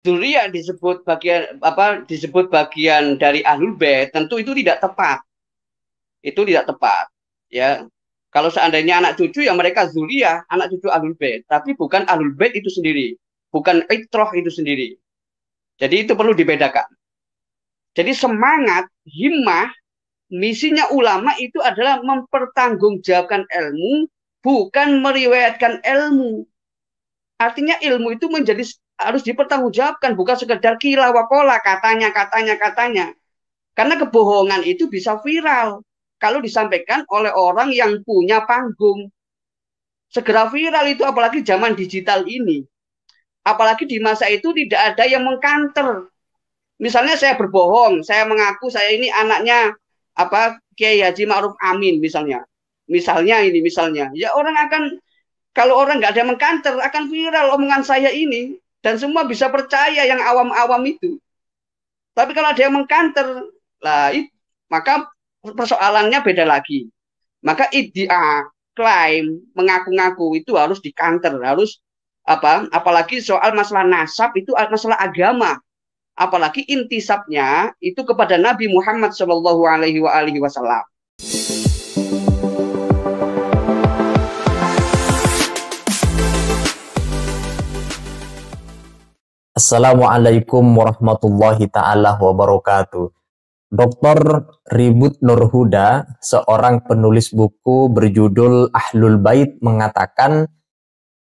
Dzurriyyah disebut bagian apa disebut bagian dari Ahlul Bait, tentu itu tidak tepat. Itu tidak tepat, ya. Kalau seandainya anak cucu yang mereka dzurriyyah, anak cucu Ahlul Bait, tapi bukan Ahlul Bait itu sendiri, bukan itrah itu sendiri. Jadi itu perlu dibedakan. Jadi semangat, himmah, misinya ulama itu adalah mempertanggungjawabkan ilmu, bukan meriwayatkan ilmu. Artinya ilmu itu menjadi harus dipertanggungjawabkan, bukan sekedar kila wakola, katanya. Karena kebohongan itu bisa viral kalau disampaikan oleh orang yang punya panggung. Segera viral itu apalagi zaman digital ini. Apalagi di masa itu tidak ada yang mengkanter. Misalnya saya berbohong, saya mengaku saya ini anaknya Kiai Haji Ma'ruf Amin misalnya. Misalnya. Ya orang akan, kalau orang nggak ada yang mengkanter akan viral omongan saya ini dan semua bisa percaya yang awam-awam itu. Tapi kalau ada yang mengkanter, lah maka persoalannya beda lagi. Maka iddia, klaim, mengaku-ngaku itu harus dikanter, harus apalagi soal masalah nasab itu masalah agama, apalagi intisabnya itu kepada Nabi Muhammad Shallallahu Alaihi Wasallam. Assalamualaikum warahmatullahi ta'ala wabarakatuh. Dr. Ribut Nurhuda, seorang penulis buku berjudul Ahlul Bait, mengatakan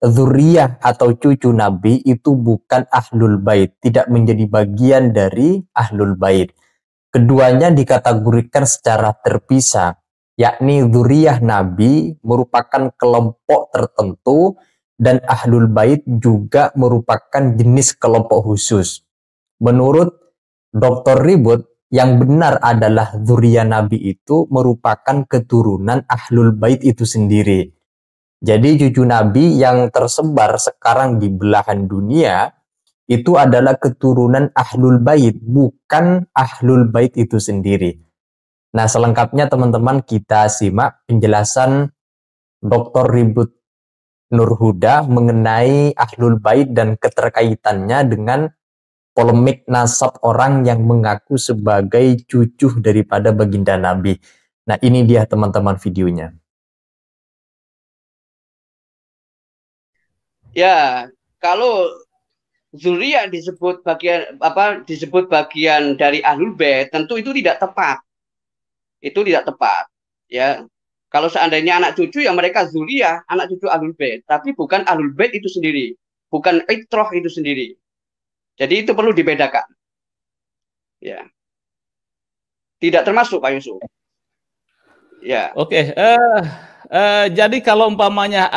dzurriyyah atau cucu Nabi itu bukan Ahlul Bait, tidak menjadi bagian dari Ahlul Bait. Keduanya dikategorikan secara terpisah, yakni dzurriyyah Nabi merupakan kelompok tertentu dan Ahlul Bait juga merupakan jenis kelompok khusus. Menurut Dr. Ribut, yang benar adalah dzurriyyah Nabi itu merupakan keturunan Ahlul Bait itu sendiri. Jadi cucu Nabi yang tersebar sekarang di belahan dunia itu adalah keturunan Ahlul Bait, bukan Ahlul Bait itu sendiri. Nah, selengkapnya teman-teman kita simak penjelasan Dr. Ribut Nurhuda mengenai Ahlul Bait dan keterkaitannya dengan polemik nasab orang yang mengaku sebagai cucu daripada baginda Nabi. Nah, ini dia teman-teman videonya. Ya, kalau dzurriyyah disebut bagian dari Ahlul Bait, tentu itu tidak tepat. Itu tidak tepat, ya. Kalau seandainya anak cucu yang mereka dzurriyyah, anak cucu Ahlul Bait, tapi bukan Ahlul Bait itu sendiri, bukan itrah itu sendiri. Jadi itu perlu dibedakan. Ya. Tidak termasuk Pak Yusuf. Ya. Oke, jadi kalau umpamanya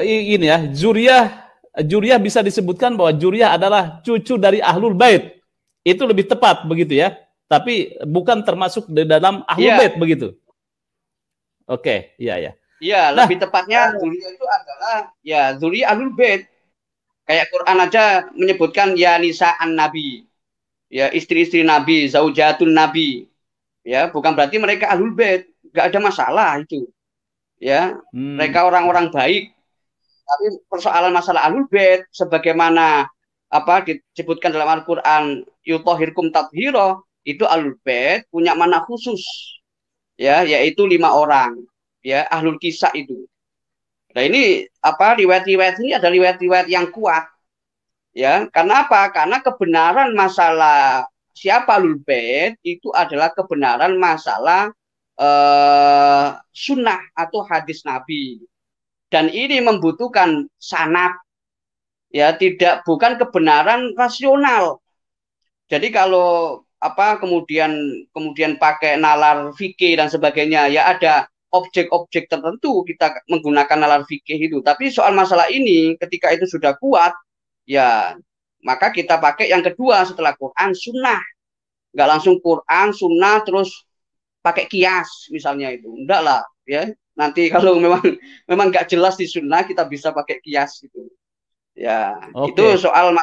ini ya, dzurriyyah bisa disebutkan bahwa dzurriyyah adalah cucu dari Ahlul Bait. Itu lebih tepat begitu ya. Tapi bukan termasuk di dalam Ahlul Bait begitu. Oke, iya. Iya, lebih tepatnya dzurriyyah itu adalah ya dzurriyyah Ahlul Bait. Kayak Quran aja menyebutkan ya nisa'an Nabi. Ya, istri-istri Nabi, zaujatun Nabi. Ya, bukan berarti mereka Ahlul Bait, enggak ada masalah itu. Ya, mereka orang-orang baik. Tapi persoalan masalah Ahlul Bait sebagaimana disebutkan dalam Al-Qur'an yutahhirkum tathira, itu Ahlul Bait punya makna khusus. Ya, yaitu 5 orang. Ya, Ahlul Kisah itu. Nah, ini riwayat-riwayat ini ada riwayat-riwayat yang kuat. Ya, karena apa? Karena kebenaran masalah siapa Ahlul Bait itu adalah kebenaran masalah sunnah atau hadis Nabi. Dan ini membutuhkan sanad, ya, bukan kebenaran rasional. Jadi kalau kemudian pakai nalar fikih dan sebagainya, ya ada objek-objek tertentu kita menggunakan nalar fikih itu. Tapi soal masalah ini ketika itu sudah kuat, ya maka kita pakai yang kedua setelah Quran, sunnah. Nggak langsung Quran, sunnah, terus pakai kias misalnya itu. Enggak lah, ya. Nanti kalau memang nggak jelas di sunnah, kita bisa pakai kias gitu. Ya, itu soal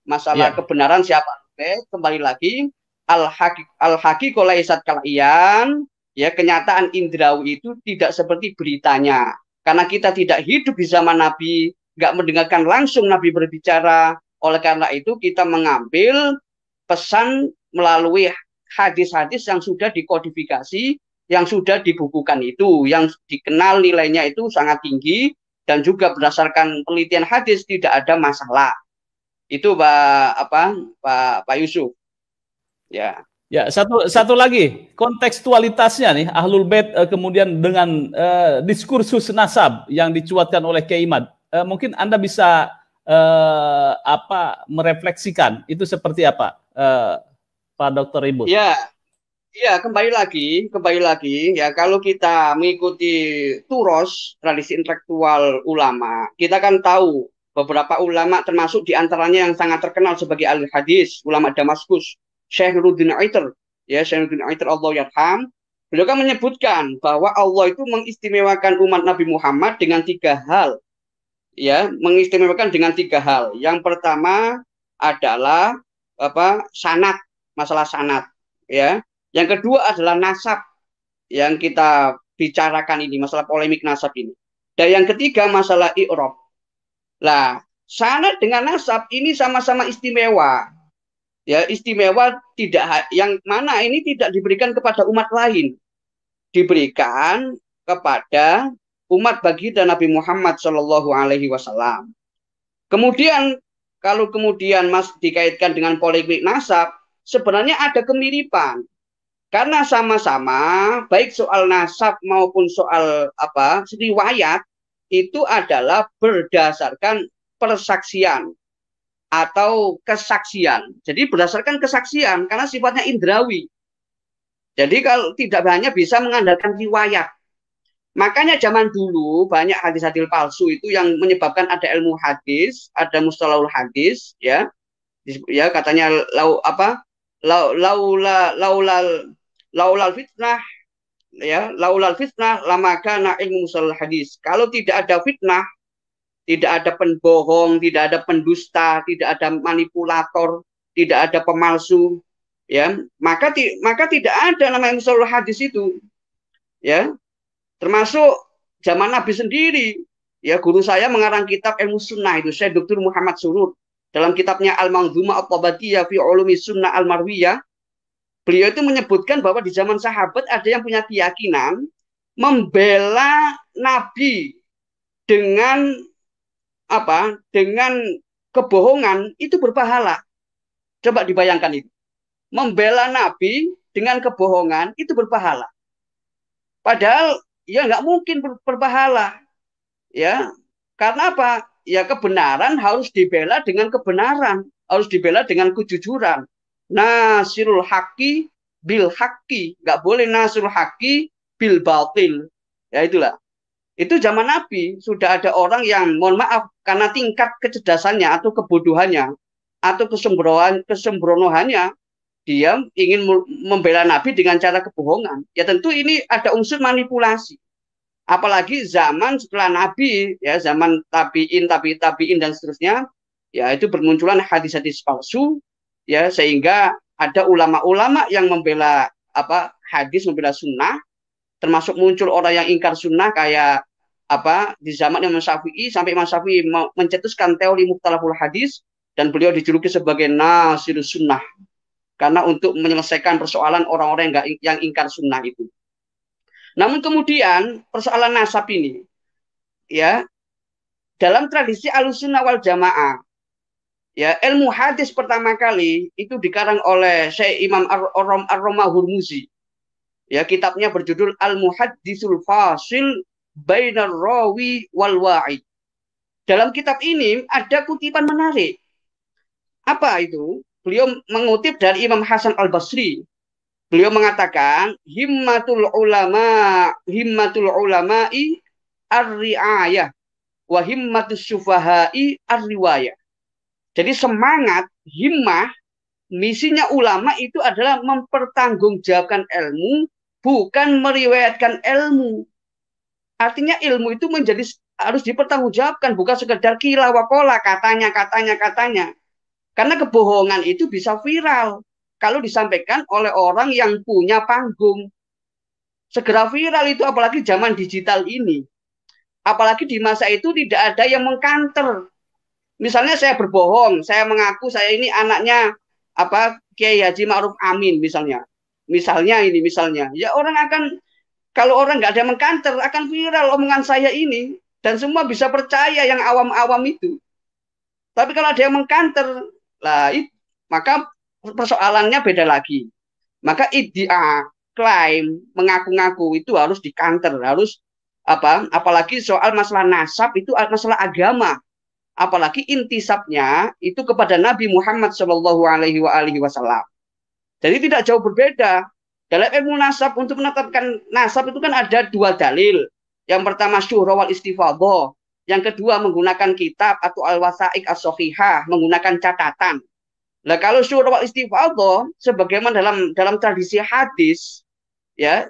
masalah kebenaran siapa. Kembali lagi, al-haqiqah laisat kalayan, ya, kenyataan indrawi itu tidak seperti beritanya. Karena kita tidak hidup di zaman Nabi, nggak mendengarkan langsung Nabi berbicara, Oleh karena itu kita mengambil pesan melalui hadis-hadis yang sudah dikodifikasi, yang sudah dibukukan itu, yang dikenal nilainya itu sangat tinggi, dan juga berdasarkan penelitian hadis tidak ada masalah. Itu Pak Yusuf. Ya. Ya, satu lagi kontekstualitasnya nih Ahlul Bait kemudian dengan diskursus nasab yang dicuatkan oleh Kiai Imad. Mungkin Anda bisa merefleksikan itu seperti apa, Pak Dr. Ribut? Ya, ya kembali lagi ya, kalau kita mengikuti turos tradisi intelektual ulama, kita kan tahu beberapa ulama termasuk diantaranya yang sangat terkenal sebagai ahli hadis, ulama Damaskus, Syekh Nuruddin Aiter, ya Syekh Nuruddin Aiter Allah yarham. Beliau kan menyebutkan bahwa Allah itu mengistimewakan umat Nabi Muhammad dengan 3 hal, ya, mengistimewakan dengan 3 hal. Yang pertama adalah sanad, masalah sanad, ya. Yang kedua adalah nasab yang kita bicarakan ini, masalah polemik nasab ini. Dan yang ketiga masalah i'rab. Lah, sanad dengan nasab ini sama-sama istimewa. Ya, istimewa tidak yang mana ini tidak diberikan kepada umat lain. Diberikan kepada umat baginda Nabi Muhammad Shallallahu alaihi wasallam. Kemudian kalau kemudian Mas dikaitkan dengan polemik nasab, sebenarnya ada kemiripan. Karena sama-sama baik soal nasab maupun soal riwayat itu adalah berdasarkan persaksian atau kesaksian. Jadi berdasarkan kesaksian karena sifatnya indrawi. Jadi kalau tidak hanya bisa mengandalkan riwayat. Makanya zaman dulu banyak hadis-hadis palsu itu yang menyebabkan ada ilmu hadis, ada mustalahul hadis, ya. Ya katanya laulal fitnah, ya, laulal fitnah lama kana ilmu mustalahul hadis. Kalau tidak ada fitnah, tidak ada pembohong, tidak ada pendusta, tidak ada manipulator, tidak ada pemalsu, ya, maka tidak ada namanya mustalahul hadis itu, ya. Termasuk zaman Nabi sendiri, ya, guru saya mengarang kitab ilmu sunnah itu, Syekh Dr. Muhammad Surur, dalam kitabnya Al-Manzumah At-Tabatiyah fi Ulumi Sunnah Al-Marwiyah, beliau itu menyebutkan bahwa di zaman sahabat ada yang punya keyakinan membela Nabi dengan dengan kebohongan itu berpahala. Coba dibayangkan itu. Membela Nabi dengan kebohongan itu berpahala. Padahal ya nggak mungkin berpahala. Ya. Karena apa? Ya kebenaran harus dibela dengan kebenaran, harus dibela dengan kejujuran. Nasirul haqqi bil haqqi, nggak boleh nasirul haqqi bil batil. Ya itulah. Itu zaman Nabi sudah ada orang yang mohon maaf karena tingkat kecerdasannya atau kebodohannya atau kesembronoannya, dia ingin membela Nabi dengan cara kebohongan. Ya tentu ini ada unsur manipulasi. Apalagi zaman setelah Nabi, ya zaman tabiin dan seterusnya, ya itu bermunculan hadis-hadis palsu, ya sehingga ada ulama-ulama yang membela hadis, membela sunnah, termasuk muncul orang yang ingkar sunnah kayak di zaman Imam Syafi'i, sampai Imam Syafi'i mencetuskan teori mukhtalaful hadis dan beliau dijuluki sebagai nasirus sunnah karena untuk menyelesaikan persoalan orang-orang yang ingkar sunnah itu. Namun kemudian persoalan nasab ini, ya, dalam tradisi Ahlussunnah wal Jamaah, ya, ilmu hadis pertama kali itu dikarang oleh Syekh Imam Ar-Romah Hurmuzi. Ya, kitabnya berjudul Al-Muhaddisul Fasil Bainar Rawi wal Wa'id. Dalam kitab ini ada kutipan menarik. Apa itu? Beliau mengutip dari Imam Hasan Al-Basri. Beliau mengatakan himmatul ulama'i ar-ri'ayah wa himmatus syufaha'i ar-riwayah. Jadi semangat, himmah, misinya ulama itu adalah mempertanggungjawabkan ilmu, bukan meriwayatkan ilmu. Artinya ilmu itu harus dipertanggungjawabkan, bukan sekedar kila wakola, katanya. Karena kebohongan itu bisa viral kalau disampaikan oleh orang yang punya panggung. Segera viral itu apalagi zaman digital ini. Apalagi di masa itu tidak ada yang mengkanter. Misalnya saya berbohong, saya mengaku saya ini anaknya Kiai Haji Ma'ruf Amin misalnya. Misalnya, ya orang akan, kalau orang nggak ada yang mengkanter, akan viral omongan saya ini dan semua bisa percaya yang awam-awam itu. Tapi kalau ada yang mengkanter, lah maka persoalannya beda lagi. Maka iddia, klaim, mengaku-ngaku itu harus dikanter, harus apalagi soal masalah nasab itu masalah agama. Apalagi intisabnya itu kepada Nabi Muhammad Shallallahu Alaihi Wasallam. Jadi tidak jauh berbeda. Dalam ilmu nasab untuk menetapkan nasab itu kan ada dua dalil. Yang pertama syuhra wal istifadhah. Yang kedua menggunakan kitab atau al-wasaiq as-sahihah, menggunakan catatan. Nah, kalau syuhra wal istifadhah sebagaimana dalam tradisi hadis, ya,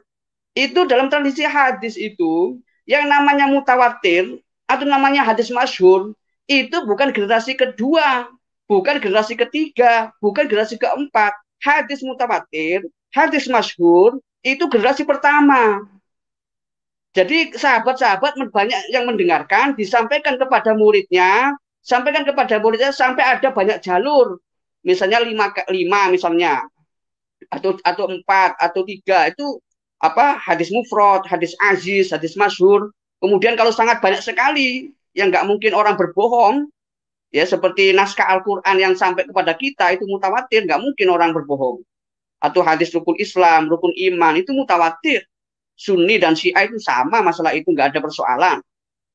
itu dalam tradisi hadis itu yang namanya mutawatir atau namanya hadis masyhur itu bukan generasi kedua, bukan generasi ketiga, bukan generasi keempat. Hadis mutawatir, hadis masyhur itu generasi pertama. Jadi sahabat-sahabat banyak yang mendengarkan, disampaikan kepada muridnya, sampai ada banyak jalur. Misalnya lima misalnya, atau empat atau tiga itu hadis mufrad, hadis aziz, hadis masyhur. Kemudian kalau sangat banyak sekali yang nggak mungkin orang berbohong, ya seperti naskah Al-Quran yang sampai kepada kita itu mutawatir, nggak mungkin orang berbohong. Atau hadis rukun Islam, rukun iman itu mutawatir. Sunni dan Syiah itu sama, masalah itu nggak ada persoalan.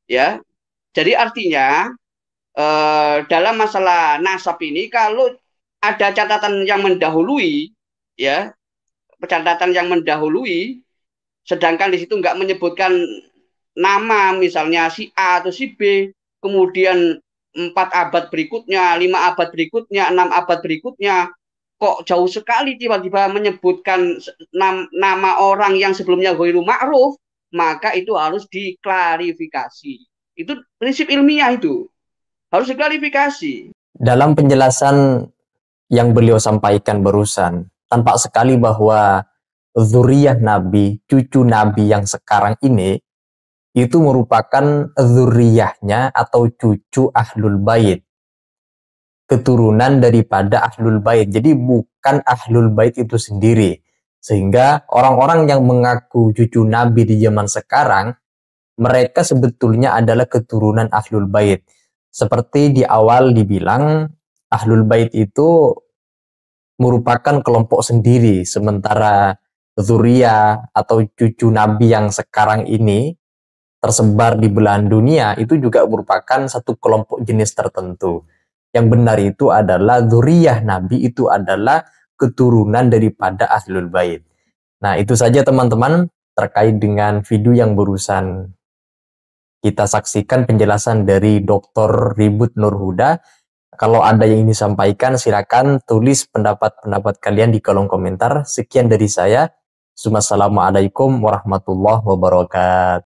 Ya, jadi artinya dalam masalah nasab ini kalau ada catatan yang mendahului, ya catatan yang mendahului, sedangkan di situ nggak menyebutkan nama misalnya si A atau si B, kemudian 4 abad berikutnya, 5 abad berikutnya, 6 abad berikutnya, kok jauh sekali tiba-tiba menyebutkan nama orang yang sebelumnya ghairu ma'ruf, maka itu harus diklarifikasi. Itu prinsip ilmiah itu. Harus diklarifikasi. Dalam penjelasan yang beliau sampaikan barusan, tampak sekali bahwa zuriyah Nabi, cucu Nabi yang sekarang ini, itu merupakan zuriyahnya atau cucu Ahlul Bait. Keturunan daripada Ahlul Bait. Jadi bukan Ahlul Bait itu sendiri. Sehingga orang-orang yang mengaku cucu Nabi di zaman sekarang, mereka sebetulnya adalah keturunan Ahlul Bait. Seperti di awal dibilang, Ahlul Bait itu merupakan kelompok sendiri, sementara zuriyah atau cucu Nabi yang sekarang ini tersebar di belahan dunia itu juga merupakan satu kelompok jenis tertentu. Yang benar itu adalah zuriyah Nabi itu adalah keturunan daripada Ahlul Bait. Nah, itu saja teman-teman terkait dengan video yang barusan kita saksikan penjelasan dari Dr. Ribut Nurhuda. Kalau ada yang ingin disampaikan, silakan tulis pendapat-pendapat kalian di kolom komentar. Sekian dari saya. Wassalamualaikum warahmatullahi wabarakatuh.